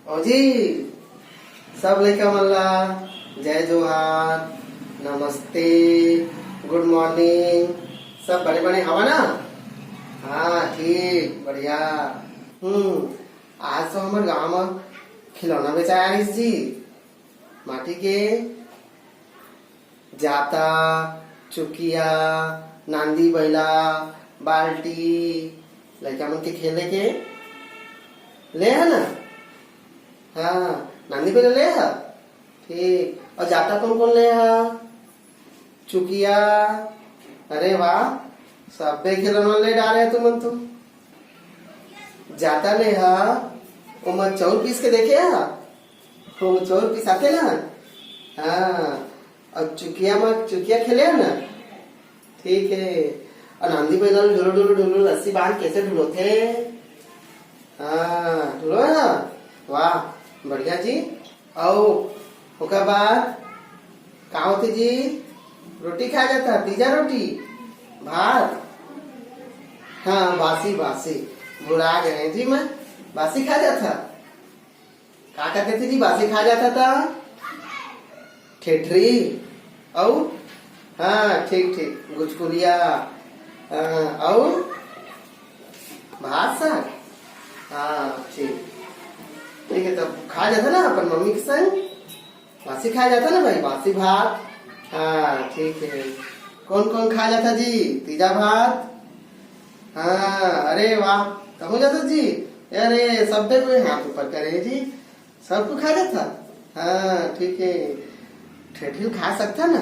ओ जी सब लइका मन ला जय जोहार, नमस्ते, गुड मॉर्निंग। सब बड़े बड़े हवा ना? हाँ ठीक बढ़िया। आज तो हमारे गांव में खिलौना बेचाया है जी। माटी के जाता, चुकिया, नांदी बैला, बाल्टी लड़का मन के खेले के ले है ना। हाँ नांदी बैला ले है ठीक। और जाता कौन कौन ले है? चुकिया। अरे वाह सबे खिलौना ले डाले तुम जाता ले है। उमर चौर पीस के देखे है वो चौर पीस आते ना। हाँ और चुकिया में चुकिया खेले है ना ठीक है। और नांदी बैला ढुलो ढुलो ढुलो रस्सी बांध कैसे ढुलो थे। हाँ ढुलो है ना। वाह बढ़िया जी। आओ ओकर बाद का होती जी? रोटी खा जाता तीजा रोटी भात। हाँ बासी बासी बुला गए जी। मैं बासी खा जाता का कहते थे जी? बासी खा जाता था ठेठरी। और हाँ ठीक ठीक गुचकुलिया और भात साग। हाँ ठीक ठीक है। तब खा जाता ना अपन मम्मी के संग बासी खा जाता ना भाई बासी भात। हाँ ठीक है। कौन कौन खा जाता जी तीजा भात? हाँ अरे वाह तब हो जाता जी। अरे सब पे कोई हाथ ऊपर करे जी सबको खा जाता। हाँ ठीक है। ठेठी खा सकता ना।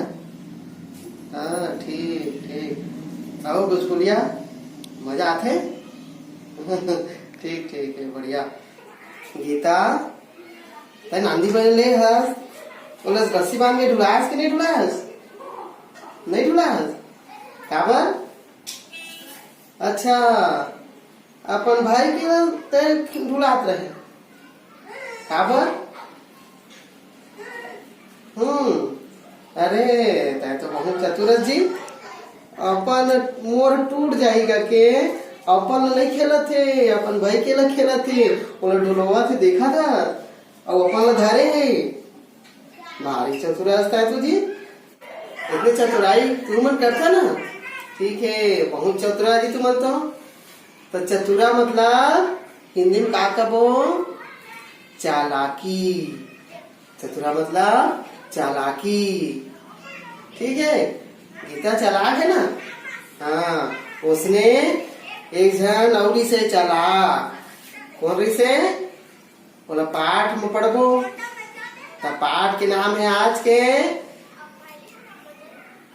हाँ ठीक ठीक। आओ गुचकुलिया मजा आते ठीक ठीक है बढ़िया। गीता तै नांदी बैल ले हस बोला रस्सी बांध के ढुलास कि नहीं ढुलास? नहीं ढुलास काबर? अच्छा अपन भाई के तै ढुलात रहे काबर? अरे तै तो बहुत चतुर जी। अपन मोर टूट जाएगा के अपन नहीं खेला थे अपन भाई के ला खेला थे बोला ढुलवा थे देखा था और अपन धरे है। भारी चतुराई है तुझी। इतनी चतुराई तू मन करता ना ठीक है। बहुत चतुरा जी तुम तो चतुरा मतलब हिंदी में का कबो? चालाकी। चतुरा मतलब चालाकी ठीक है। गीता चालाक है ना। हाँ उसने एक जन औरी से चालाक कौन रही से बोला पाठ में पढ़बो तब पाठ के नाम है आज के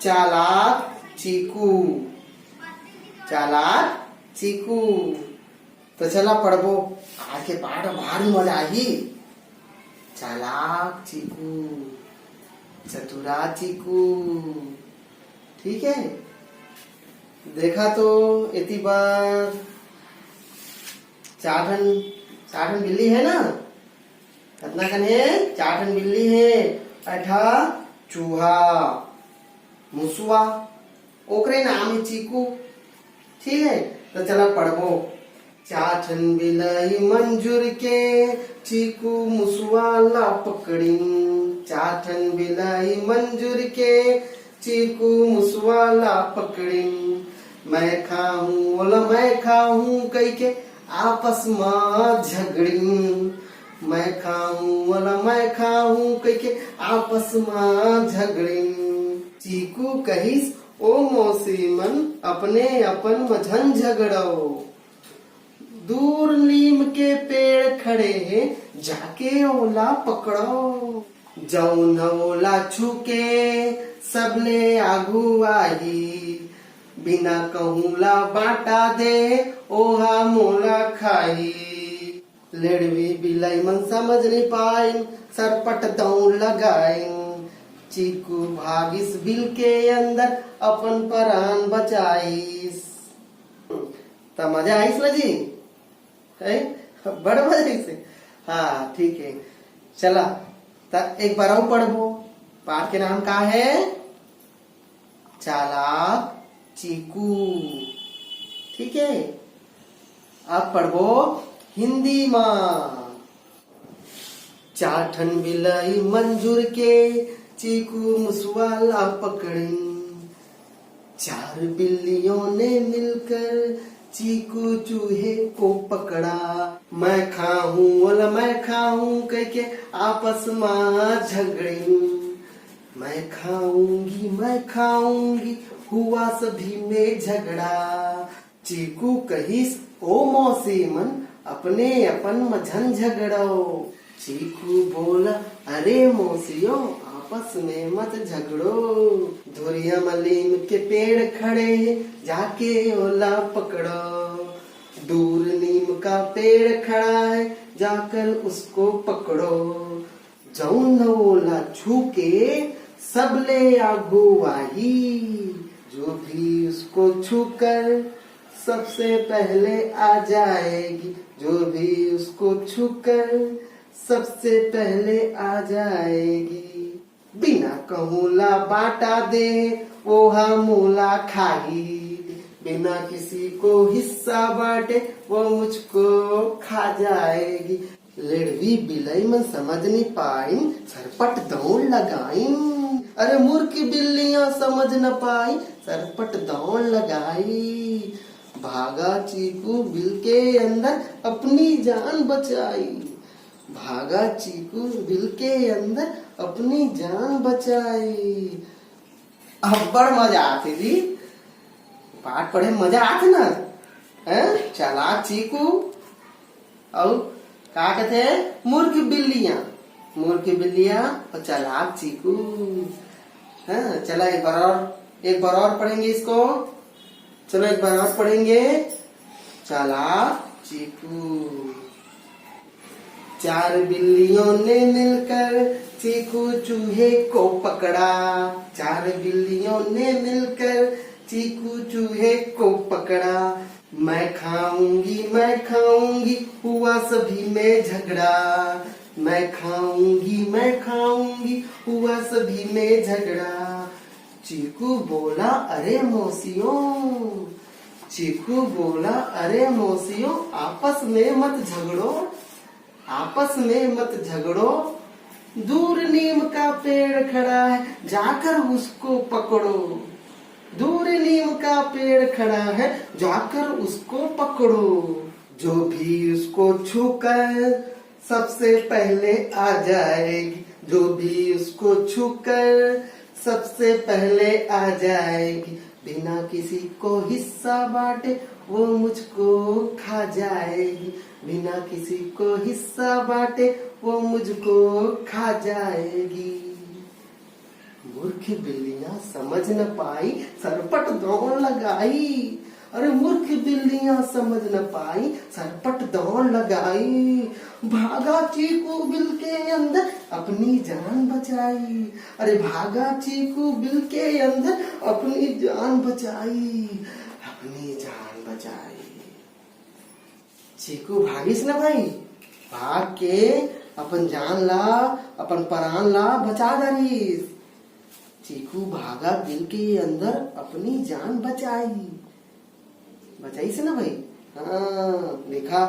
चालाक चीकू। चालाक चीकू तो चला पढ़बो आज के पाठ भारी मजा आई। चालाक चीकू चतुरा चीकू ठीक है। देखा तो इतनी बार चार बिल्ली है ना। कितना कन है? 4 बिल्ली है। ऐठा चूहा मुसुआ ओकरे नाम है चीकू ठीक है। तो चला पढ़बो 4 बिलाई मंजूर के चीकू मुसुआ ला पकड़ी। 4 बिलाई मंजूर के चीकू मुसुआ ला पकड़ी। मैं खाऊं बोला मैं खाऊं कई के आपस में झगड़ी। मैं खाऊं बोला मैं खाऊं कई के आपस में झगड़ी। चीकू कहिस ओ मौसी मन अपने अपन मझन झगड़ो। दूर नीम के पेड़ खड़े हैं जाके ओला पकड़ो। जौन ओला छूके सबले आगू आई। बिना कहूला बाटा दे ओहा मोला खाई। लेड़वी बिलाई मन समझ नहीं पाई सरपट दौड़ लगाई। चीकू भागिस बिल के अंदर अपन प्राण बचाईस। तो मजा आईस ना जी है बड़ मजा से। हाँ ठीक है चला तब एक बार और पढ़बो। पाठ के नाम का है चालाक चीकू ठीक है। अब पढ़बो हिंदी में। चार ठन बिलाई मंजूर के चीकू मुसवा ला पकड़ी। चार बिल्लियों ने मिलकर चीकू चूहे को पकड़ा। मैं खाऊं वाला मैं खाऊं कह के आपस में झगड़ी। मैं खाऊंगी हुआ सभी में झगड़ा। चीकू कहिस ओ मौसी मन अपने अपन मझन झगड़ो। चीकू बोला अरे मौसियो आपस में मत झगड़ो। धुरिया मलीम के पेड़ खड़े जाके ओला पकड़ो। दूर नीम का पेड़ खड़ा है जाकर उसको पकड़ो। जौन ओला छू के सब ले आगू आई। जो भी उसको छूकर सबसे पहले आ जाएगी। जो भी उसको छूकर सबसे पहले आ जाएगी। बिना कहूला बाटा दे ओहा मूला खाई। बिना किसी को हिस्सा बांटे वो मुझको खा जाएगी। लड़वी बिलाई में समझ नहीं पाई सरपट दौड़ लगाई। अरे मूर्ख बिल्लियां समझ न पाई सरपट दौड़ लगाई। भागा चीकू बिल के अंदर अपनी जान बचाई। भागा चीकू बिल के अंदर अपनी जान बचाई। अब बड़ मजा आती जी पाठ पढ़े मजा आते ना है। चालाक चीकू और क्या कहते मूर्ख बिल्लियां और चालाक चीकू। हाँ चला एक बार और पढ़ेंगे इसको। चलो एक बार और पढ़ेंगे। चालाक चीकू। चार बिल्लियों ने मिलकर चीकू चूहे को पकड़ा। चार बिल्लियों ने मिलकर चीकू चूहे को पकड़ा। मैं खाऊंगी हुआ सभी में झगड़ा। मैं खाऊंगी हुआ सभी में झगड़ा। चीकू बोला अरे मौसियों आपस में मत झगड़ो। दूर नीम का पेड़ खड़ा है जाकर उसको पकड़ो। दूर नीम का पेड़ खड़ा है जाकर उसको पकड़ो। जो भी उसको छूकर सबसे पहले आ जाएगी। जो भी उसको छूकर सबसे पहले आ जाएगी। बिना किसी को हिस्सा बांटे वो मुझको खा जाएगी। बिना किसी को हिस्सा बांटे वो मुझको खा जाएगी। मूर्ख बिल्लियां समझ न पाई सरपट दौड़ लगाई। अरे मूर्ख बिल्लियां समझ न पाई सरपट दौड़ लगाई। भागा चीकू बिल के अंदर अपनी जान बचाई। अरे भागा चीकू बिल के अंदर अपनी जान बचाई। चीकू भागिस न भाई भाग के अपन जान ला अपन प्राण ला बचा दरीस। चीकू भागा बिल के अंदर अपनी जान बचाई से ना भाई। हाँ देखा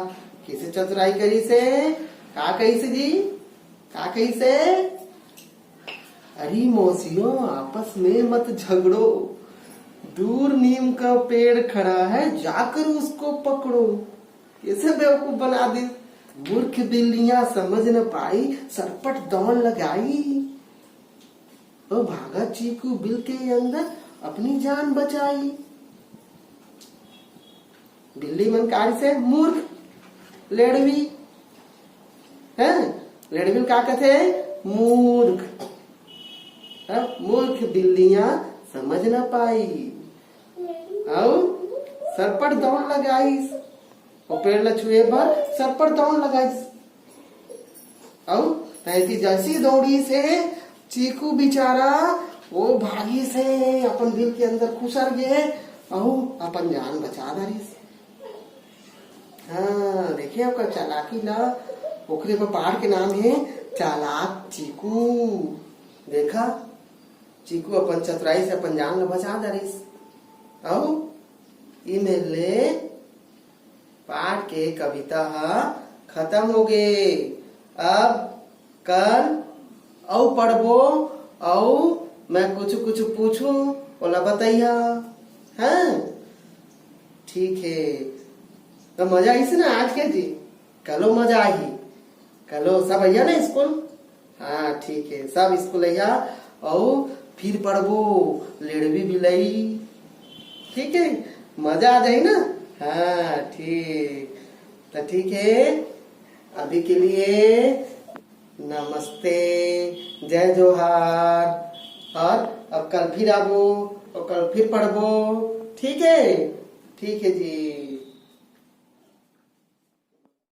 कैसे चतुराई करी से। का कही से जी का कही से। अरे मौसियों आपस में मत झगड़ो। दूर नीम का पेड़ खड़ा है जाकर उसको पकड़ो। कैसे बेवकूफ बना दी। मूर्ख बिल्लियां समझ न पाई सरपट दौड़ लगाई। और भागा चीकू बिल के अंदर अपनी जान बचाई। बिल्ली मन कारी से मूर्ख लेड़वी है। लेड़वी क्या कहते मूर्ख। मूर्ख बिल्लियां समझ न पाई और सरपट दौड़ लगाई। और पेड़ ल छुए पर सरपट दौड़ लगाई। और तैती जैसी दौड़ी से चीकू बेचारा वो भागी से अपन बिल के अंदर खुसर गए और अपन जान बचा दरी। हाँ देखिए आपका चालाकी ला ओखरे पर पहाड़ के नाम है चालाक चीकू। देखा चीकू अपन चतुराई से अपन जान बचा दरीस। और इमेले पाठ के कविता खत्म हो गए। अब कल औ पढ़बो औ मैं कुछ कुछ पूछूं ओला बताइया। हाँ ठीक है, तो मजा आई से ना आज के जी? कलो मजा आई, कलो सब आइया ना स्कूल? हाँ ठीक है, सब स्कूल आइया और फिर पढ़बो लेड़वी भी लई। ठीक है, मजा आ जाए ना? हाँ ठीक, तो ठीक है, अभी के लिए नमस्ते, जय जोहार। और अब कल फिर आबो और कल फिर पढ़बो। ठीक है जी।